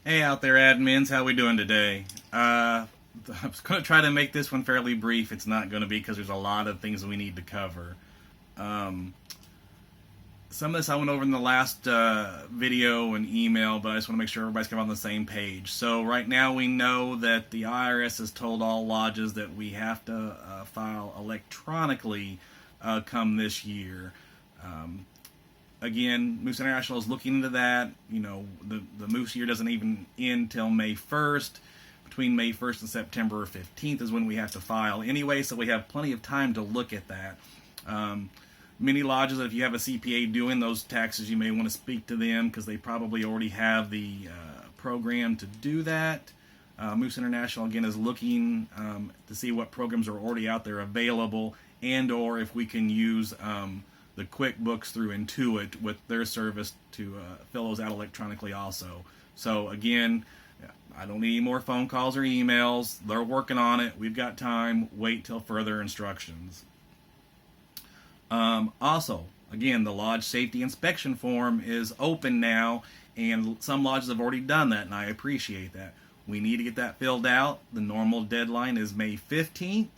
Hey out there, admins, how we doing today? I was going to try to make this one fairly brief. It's not going to be because there's a lot of things we need to cover. Um, some of this I went over in the last video and email, but I just want to make sure everybody's kind of on the same page. So right now we know that the IRS has told all lodges that we have to file electronically come this year. Again, Moose International is looking into that. You know, the Moose year doesn't even end till May 1st. Between May 1st and September 15th is when we have to file anyway, so we have plenty of time to look at that. Many lodges, if you have a CPA doing those taxes, you may want to speak to them because they probably already have the program to do that. Moose International, again, is looking to see what programs are already out there available and or if we can use the QuickBooks through Intuit with their service to fill those out electronically also. So again, I don't need any more phone calls or emails. They're working on it. We've got time. Wait till further instructions. Also, again, the lodge safety inspection form is open now, and some lodges have already done that, and I appreciate that. We need to get that filled out. The normal deadline is May 15th.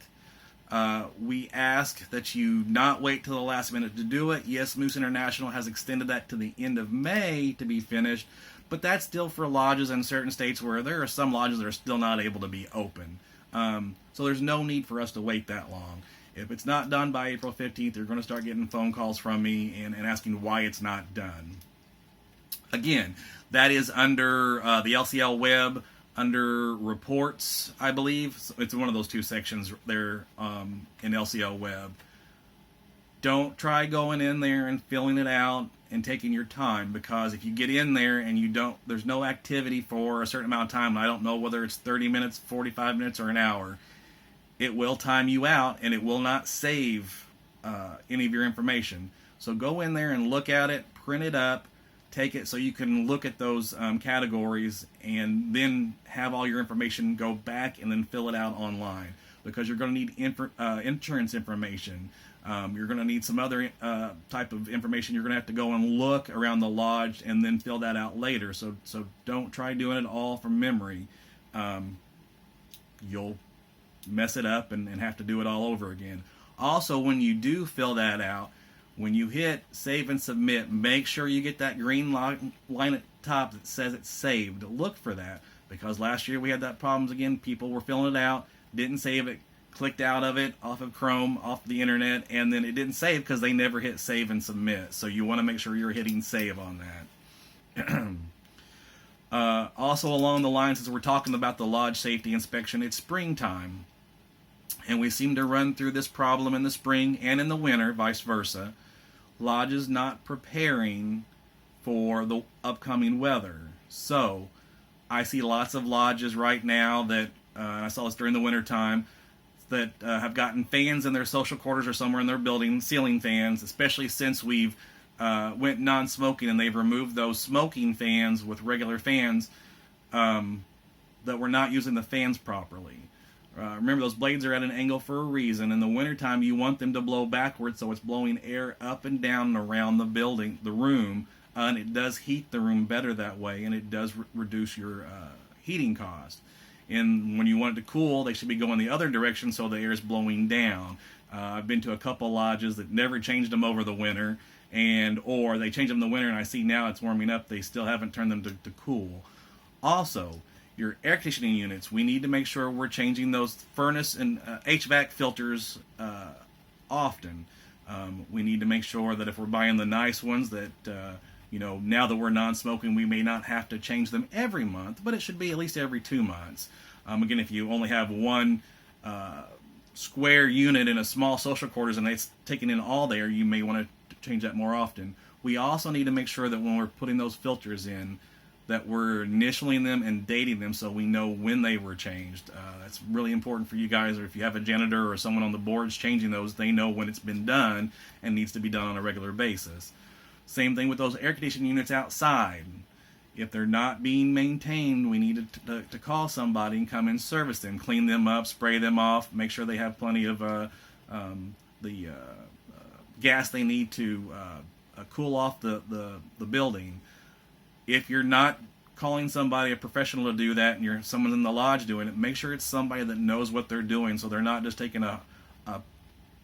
We ask that you not wait till the last minute to do it. Yes, Moose International has extended that to the end of May to be finished, but that's still for lodges in certain states where there are some lodges that are still not able to be open. So there's no need for us to wait that long. If it's not done by April 15th, you're going to start getting phone calls from me and asking why it's not done. Again, that is under the LCL web, under reports, I believe. It's one of those two sections there in LCL web. Don't try going in there and filling it out and taking your time, because if you get in there and there's no activity for a certain amount of time, and I don't know whether it's 30 minutes, 45 minutes, or an hour, it will time you out and it will not save any of your information. So go in there and look at it, print it up, take it so you can look at those categories and then have all your information go back and then fill it out online, because you're going to need insurance information. You're going to need some other type of information. You're going to have to go and look around the lodge and then fill that out later. So don't try doing it all from memory. You'll mess it up and have to do it all over again. Also, when you do fill that out, when you hit save and submit, make sure you get that green line at the top that says it's saved. Look for that, because last year we had that problems again. People were filling it out, didn't save it, clicked out of it, off of Chrome, off the internet, and then it didn't save because they never hit save and submit. So you want to make sure you're hitting save on that. Also along the lines, as we're talking about the lodge safety inspection, it's springtime. And we seem to run through this problem in the spring and in the winter, vice versa. Lodges not preparing for the upcoming weather. So I see lots of lodges right now that, I saw this during the winter time, that have gotten fans in their social quarters or somewhere in their building, ceiling fans, especially since we've went non-smoking and they've removed those smoking fans with regular fans, that we're not using the fans properly. Remember, those blades are at an angle for a reason. In the wintertime, you want them to blow backwards, so it's blowing air up and down and around the building, the room, and it does heat the room better that way, and it does reduce your heating cost. And when you want it to cool, they should be going the other direction so the air is blowing down. I've been to a couple lodges that never changed them over the winter, or they changed them in the winter, and I see now it's warming up. They still haven't turned them to cool. Also, your air conditioning units, we need to make sure we're changing those furnace and HVAC filters often. We need to make sure that if we're buying the nice ones that, now that we're non-smoking, we may not have to change them every month, but it should be at least every 2 months. Again, if you only have one square unit in a small social quarters and it's taking in all there, you may want to change that more often. We also need to make sure that when we're putting those filters in, that we're initialing them and dating them so we know when they were changed. That's really important for you guys, or if you have a janitor or someone on the boards changing those, they know when it's been done and needs to be done on a regular basis. Same thing with those air conditioning units outside. If they're not being maintained, we need to call somebody and come and service them, clean them up, spray them off, make sure they have plenty of the gas they need to cool off the building. If you're not calling somebody, a professional, to do that, and you're someone in the lodge doing it, make sure it's somebody that knows what they're doing, so they're not just taking a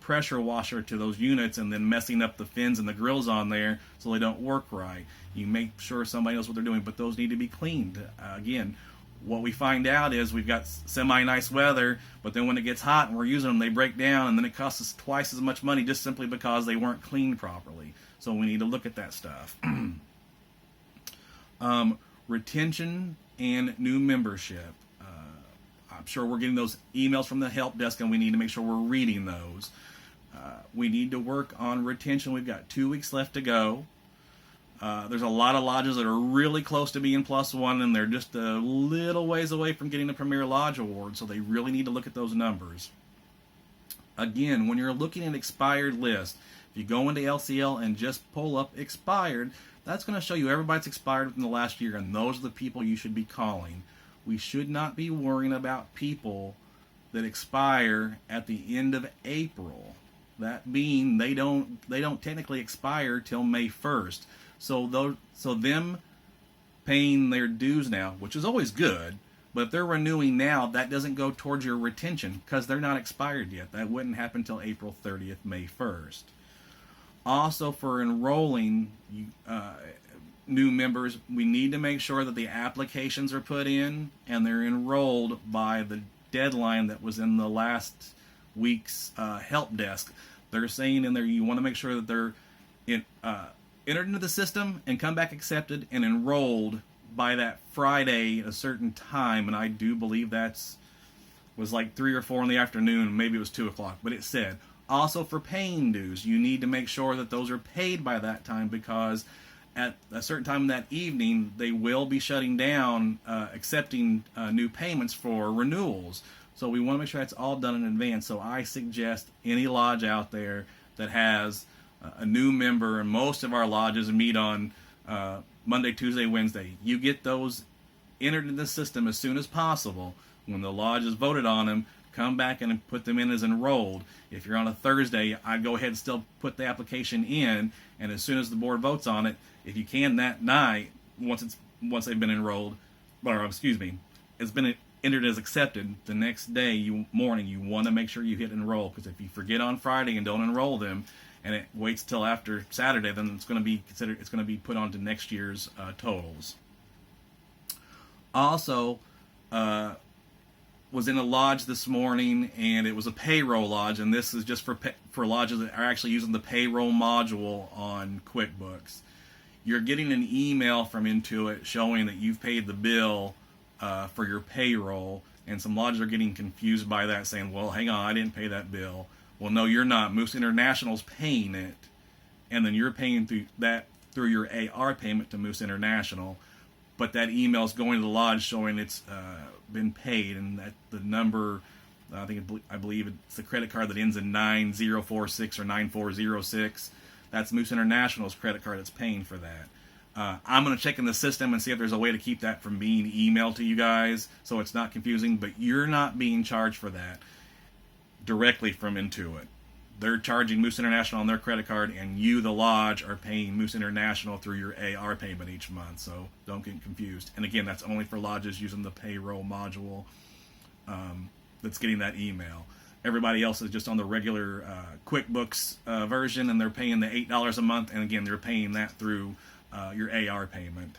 pressure washer to those units and then messing up the fins and the grills on there so they don't work right. You make sure somebody knows what they're doing, but those need to be cleaned. Again, what we find out is we've got semi-nice weather, but then when it gets hot and we're using them, they break down, and then it costs us twice as much money just simply because they weren't cleaned properly. So we need to look at that stuff. Retention and new membership. I'm sure we're getting those emails from the help desk, and we need to make sure we're reading those. We need to work on retention. We've got 2 weeks left to go. There's a lot of lodges that are really close to being +1, and they're just a little ways away from getting the Premier Lodge Award, so they really need to look at those numbers. Again, when you're looking at expired lists, if you go into LCL and just pull up expired, that's going to show you everybody that's expired within the last year, and those are the people you should be calling. We should not be worrying about people that expire at the end of April. That being, they don't technically expire till May 1st. So them paying their dues now, which is always good, but if they're renewing now, that doesn't go towards your retention because they're not expired yet. That wouldn't happen until April 30th, May 1st. Also, for enrolling new members, we need to make sure that the applications are put in and they're enrolled by the deadline that was in the last week's help desk. They're saying in there you want to make sure that they're entered into the system and come back accepted and enrolled by that Friday at a certain time, and I do believe was like 3 or 4 in the afternoon, maybe it was 2 o'clock, but it said. Also, for paying dues, you need to make sure that those are paid by that time, because at a certain time that evening, they will be shutting down accepting new payments for renewals. So we want to make sure that's all done in advance. So I suggest any lodge out there that has a new member, and most of our lodges meet on Monday, Tuesday, Wednesday. You get those entered in the system as soon as possible. When the lodge has voted on them, come back and put them in as enrolled. If you're on a Thursday, I'd go ahead and still put the application in, and as soon as the board votes on it, if you can that night, once they've been enrolled, or excuse me, it's been entered as accepted, the next morning you want to make sure you hit enroll, because if you forget on Friday and don't enroll them, and it waits till after Saturday, then it's going to be put onto next year's totals. Also, was in a lodge this morning, and it was a payroll lodge, and this is just for lodges that are actually using the payroll module on QuickBooks. You're getting an email from Intuit showing that you've paid the bill for your payroll, and some lodges are getting confused by that, saying, well, hang on, I didn't pay that bill. Well, no, you're not. Moose International's paying it, and then you're paying through your AR payment to Moose International, but that email's going to the lodge showing it's been paid, and that the number, I believe it's the credit card that ends in 9046 or 9406. That's Moose International's credit card that's paying for that. I'm going to check in the system and see if there's a way to keep that from being emailed to you guys so it's not confusing, but you're not being charged for that directly from Intuit. They're charging Moose International on their credit card, and you, the lodge, are paying Moose International through your AR payment each month, so don't get confused. And again, that's only for lodges using the payroll module that's getting that email. Everybody else is just on the regular QuickBooks version, and they're paying the $8 a month, and again, they're paying that through your AR payment.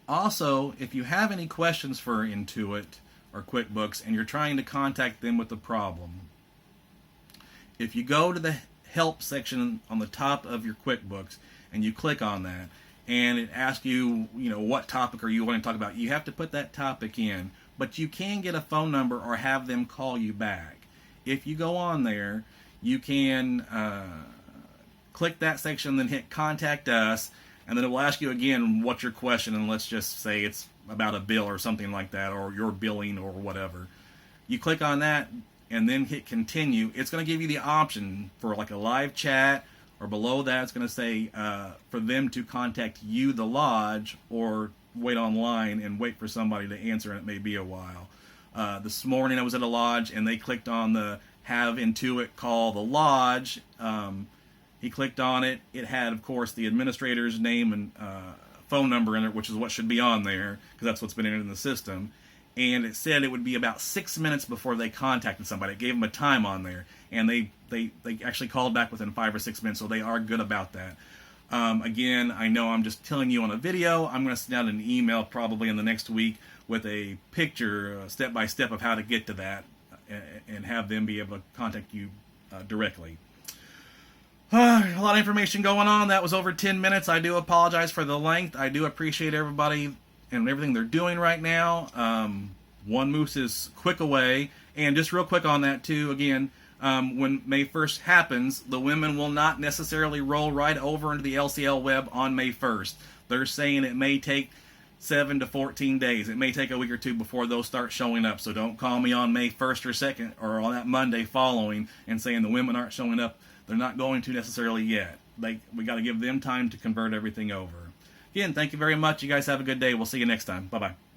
Also, if you have any questions for Intuit or QuickBooks and you're trying to contact them with the problem, if you go to the help section on the top of your QuickBooks and you click on that, and it asks you, what topic are you wanting to talk about, you have to put that topic in, but you can get a phone number or have them call you back. If you go on there, you can click that section, then hit contact us, and then it will ask you again what's your question, and let's just say it's about a bill or something like that, or your billing or whatever. You click on that and then hit continue. It's going to give you the option for like a live chat, or below that it's going to say for them to contact you, the lodge, or wait online and wait for somebody to answer, and it may be a while. This morning I was at a lodge and they clicked on the have Intuit call the lodge. He clicked on it. It had, of course, the administrator's name and phone number in it, which is what should be on there, because that's what's been entered in the system. And it said it would be about 6 minutes before they contacted somebody. It gave them a time on there, and they actually called back within 5 or 6 minutes, so they are good about that. Again, I know I'm just telling you on a video. I'm going to send out an email probably in the next week with a picture, step by step, of how to get to that, and have them be able to contact you directly. A lot of information going on. That was over 10 minutes. I do apologize for the length. I do appreciate everybody and everything they're doing right now. One Moose is quick away. And just real quick on that too, again, when May 1st happens, the women will not necessarily roll right over into the LCL web on May 1st. They're saying it may take 7 to 14 days. It may take a week or two before those start showing up. So don't call me on May 1st or 2nd or on that Monday following and saying the women aren't showing up. They're not going to necessarily yet. We got to give them time to convert everything over. Again, thank you very much. You guys have a good day. We'll see you next time. Bye-bye.